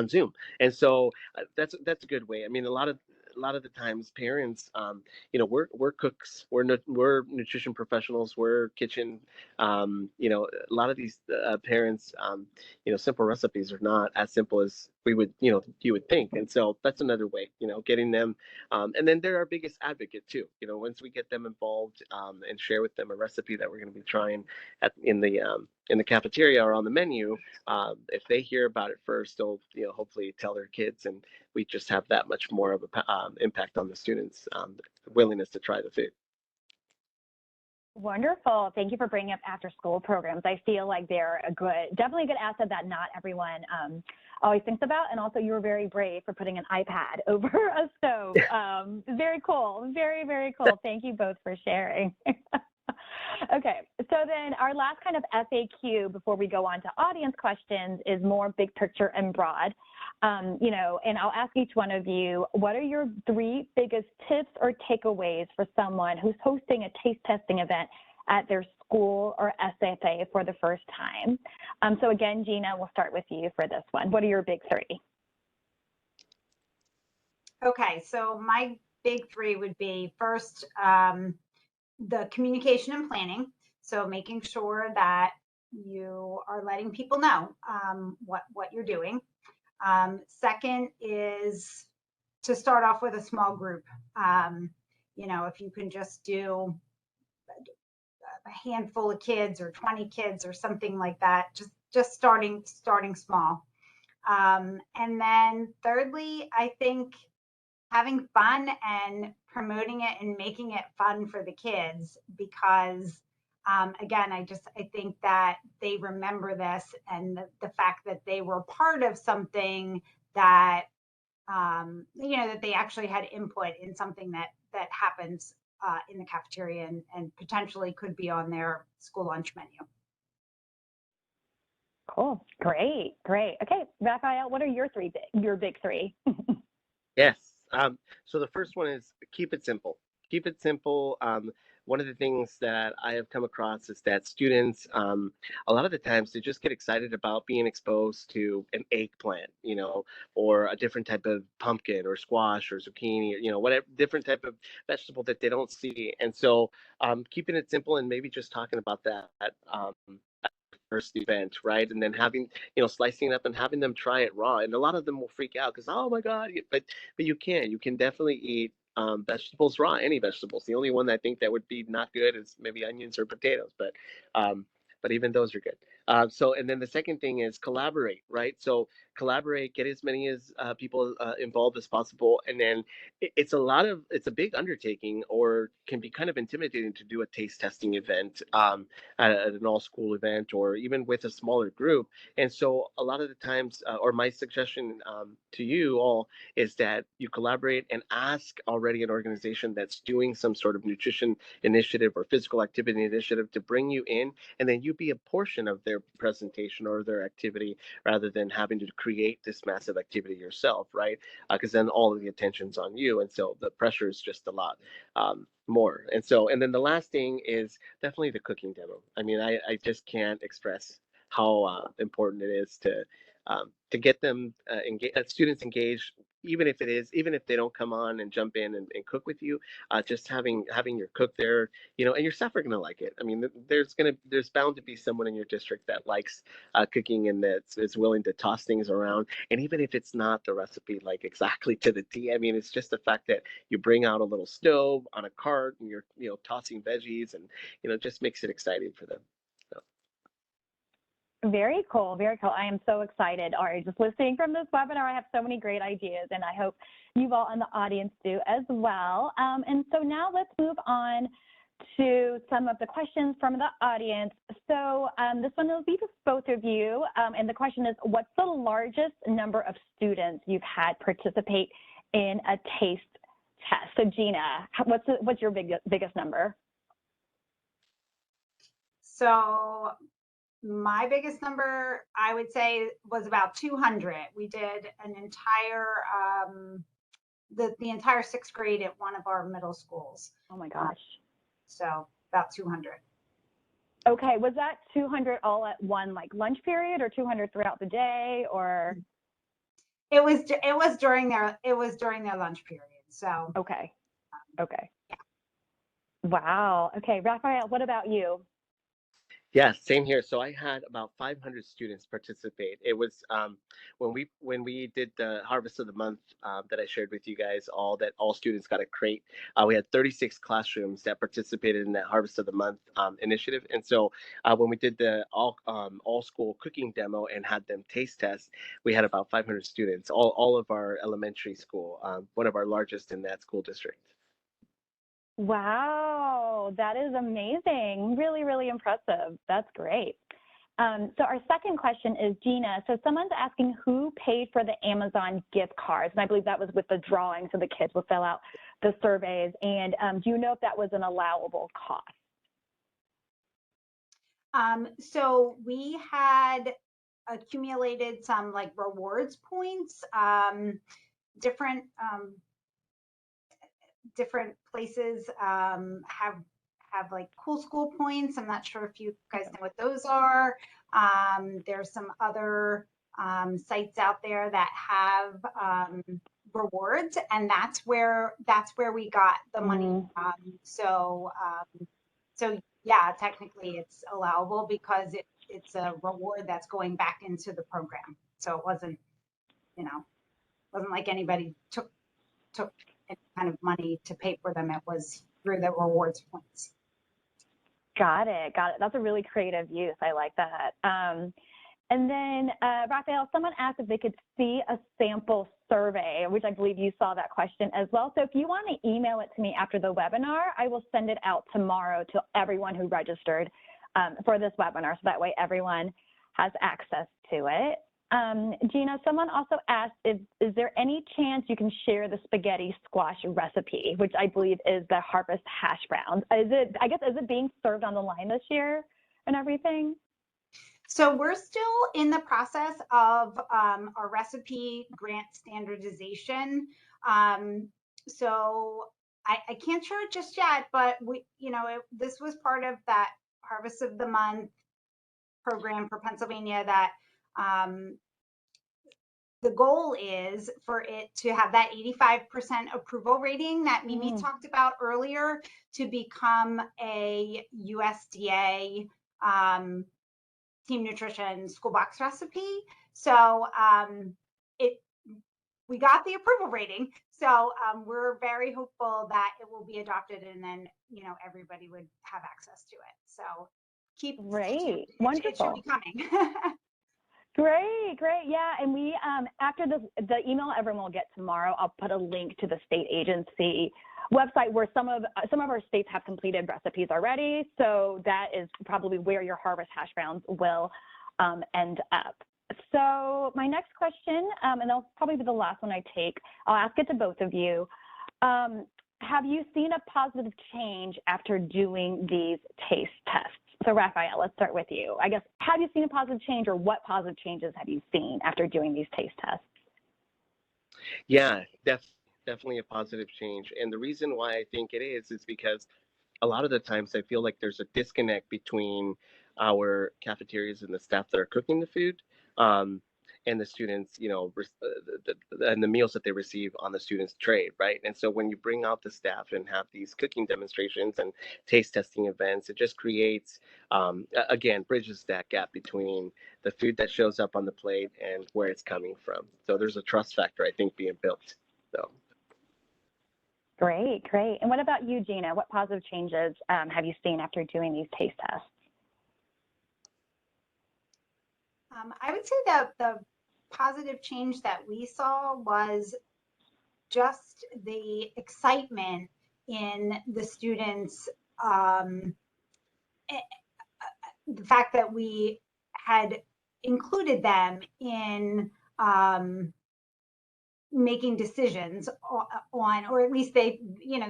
Zoom. And so that's a good way. I mean, a lot of the times parents, we're cooks, we're nutrition professionals, we're kitchen, a lot of these parents, simple recipes are not as simple as we would, you would think. And so that's another way, getting them, and then they're our biggest advocate too. Once we get them involved and share with them a recipe that we're going to be trying in the cafeteria or on the menu, if they hear about it first, they'll hopefully tell their kids, and we just have that much more of a impact on the students' willingness to try the food. Wonderful. Thank you for bringing up after-school programs. I feel like they're definitely a good asset that not everyone always thinks about. And also, you were very brave for putting an iPad over a stove. Very cool. Very, very cool. Thank you both for sharing. Okay, so then our last kind of FAQ before we go on to audience questions is more big picture and broad. And I'll ask each one of you, what are your 3 biggest tips or takeaways for someone who's hosting a taste testing event at their school or SFA for the first time? So again, Gina, we'll start with you for this one. What are your big 3? Okay, so my big 3 would be first, the communication and planning. So making sure that you are letting people know what you're doing. Second is to start off with a small group. If you can just do a handful of kids or 20 kids or something like that, just starting small. And then thirdly, I think having fun and promoting it and making it fun for the kids, because again, I think that they remember this, and the fact that they were part of something that that they actually had input in something that happens in the cafeteria and potentially could be on their school lunch menu. Cool. Great. Okay, Raphael, what are your big 3? Yes. So the first one is keep it simple. Keep it simple. One of the things that I have come across is that students, a lot of the times, they just get excited about being exposed to an eggplant, or a different type of pumpkin or squash or zucchini, or whatever different type of vegetable that they don't see. And so keeping it simple and maybe just talking about that at first event, right? And then having, slicing it up and having them try it raw. And a lot of them will freak out because, oh my God, but you can definitely eat vegetables raw, any vegetables. The only one I think that would be not good is maybe onions or potatoes, but even those are good. So, and then the second thing is collaborate, right? So collaborate, get as many as people involved as possible. And then it's a big undertaking, or can be kind of intimidating to do a taste testing event at an all school event, or even with a smaller group. And so a lot of the times, or my suggestion to you all is that you collaborate and ask already an organization that's doing some sort of nutrition initiative or physical activity initiative to bring you in, and then you be a portion of their their presentation or their activity rather than having to create this massive activity yourself, right? Because then all of the attention's on you, and so the pressure is just a lot more. And then the last thing is definitely the cooking demo. I mean, I just can't express how important it is to get them students engaged, even if they don't come on and jump in and cook with you. Just having your cook there, and your staff are going to like it. I mean, there's bound to be someone in your district that likes cooking and that is willing to toss things around. And even if it's not the recipe like exactly to the T, I mean, it's just the fact that you bring out a little stove on a cart and you're tossing veggies, and just makes it exciting for them. So. Very cool, very cool. I am so excited. All right, just listening from this webinar, I have so many great ideas, and I hope you all in the audience do as well. And so now let's move on to some of the questions from the audience. So this one will be for both of you, and the question is, what's the largest number of students you've had participate in a taste test? So Gina, what's your biggest number? So my biggest number, I would say, was about 200. We did an entire, the entire 6th grade at one of our middle schools. Oh my gosh. So about 200. Okay, was that 200 all at one lunch period, or 200 throughout the day, or? It was during their lunch period. So. Okay. Okay. Yeah. Wow. Okay, Raphael, what about you? Yeah, same here. So I had about 500 students participate. It was when we did the Harvest of the Month that I shared with you guys, all students got a crate. We had 36 classrooms that participated in that Harvest of the Month initiative. And so when we did the all school cooking demo and had them taste test, we had about 500 students, all of our elementary school, one of our largest in that school district. Wow, that is amazing. Really, really impressive. That's great. So our second question is, Gina, so someone's asking who paid for the Amazon gift cards, and I believe that was with the drawing, so the kids will fill out the surveys, and do you know if that was an allowable cost? So we had accumulated some rewards points, different places have cool school points. I'm not sure if you guys know what those are. There's some other sites out there that have rewards, and that's where we got the money from. So yeah, technically it's allowable because it's a reward that's going back into the program. So it wasn't like anybody took any kind of money to pay for them. It was through the rewards points. Got it. That's a really creative use. I like that. And then, Raphael, someone asked if they could see a sample survey, which I believe you saw that question as well. So if you want to email it to me after the webinar, I will send it out tomorrow to everyone who registered for this webinar. So that way everyone has access to it. Gina, someone also asked, is there any chance you can share the spaghetti squash recipe, which I believe is the Harvest hash browns? Is it being served on the line this year and everything? So we're still in the process of our recipe grant standardization. So I can't share it just yet, but this was part of that Harvest of the Month program for Pennsylvania that the goal is for it to have that 85% approval rating that Mimi talked about earlier to become a USDA Team Nutrition school box recipe. So we got the approval rating. So we're very hopeful that it will be adopted, and then everybody would have access to it. So Great, wonderful. It should be coming. Great. Yeah, and we after the email everyone will get tomorrow, I'll put a link to the state agency website where some of our states have completed recipes already. So that is probably where your Harvest hash browns will end up. So my next question, and that'll probably be the last one I take, I'll ask it to both of you. Have you seen a positive change after doing these taste tests? So Raphael, let's start with you. I guess, have you seen a positive change, or what positive changes have you seen after doing these taste tests? Yeah, definitely a positive change. And the reason why I think it is because a lot of the times I feel like there's a disconnect between our cafeterias and the staff that are cooking the food, um, and the students, and the meals that they receive on the students' tray, right? And so when you bring out the staff and have these cooking demonstrations and taste testing events, it just creates, again, bridges that gap between the food that shows up on the plate and where it's coming from. So there's a trust factor, I think, being built. So. Great, great. And what about you, Gina? What positive changes have you seen after doing these taste tests? I would say that the positive change that we saw was just the excitement in the students, the fact that we had included them in making decisions on, or at least they,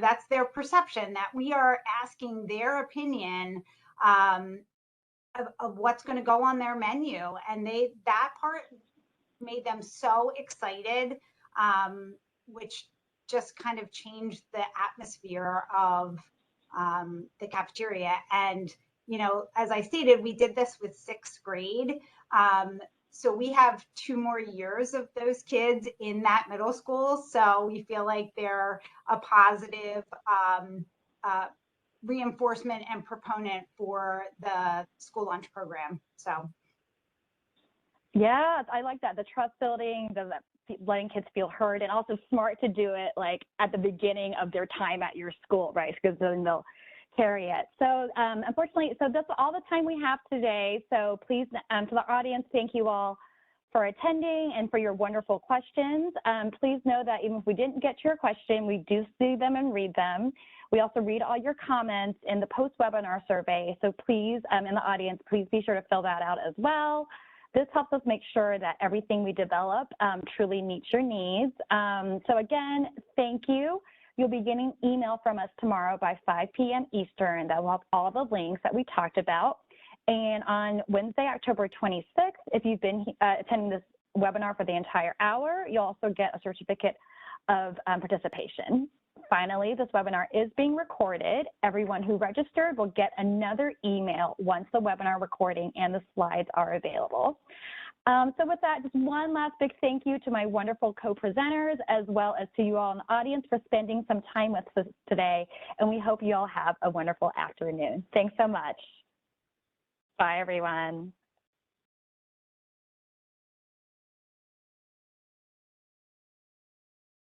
that's their perception, that we are asking their opinion of what's going to go on their menu. And that part made them so excited, which just kind of changed the atmosphere of the cafeteria. And, as I stated, we did this with 6th grade. So we have 2 more years of those kids in that middle school. So we feel like they're a positive reinforcement and proponent for the school lunch program. So. Yeah, I like that. The trust building, letting kids feel heard, and also smart to do it like at the beginning of their time at your school, right? Because then they'll carry it. So unfortunately, so that's all the time we have today. So please, to the audience, thank you all for attending and for your wonderful questions. Please know that even if we didn't get to your question, we do see them and read them. We also read all your comments in the post-webinar survey. So please, in the audience, please be sure to fill that out as well. This helps us make sure that everything we develop truly meets your needs. So again, thank you. You'll be getting email from us tomorrow by 5 p.m. Eastern that will have all the links that we talked about. And on Wednesday, October 26th, if you've been attending this webinar for the entire hour, you'll also get a certificate of participation. Finally, this webinar is being recorded. Everyone who registered will get another email once the webinar recording and the slides are available. So with that, just one last big thank you to my wonderful co-presenters, as well as to you all in the audience for spending some time with us today. And we hope you all have a wonderful afternoon. Thanks so much. Bye, everyone.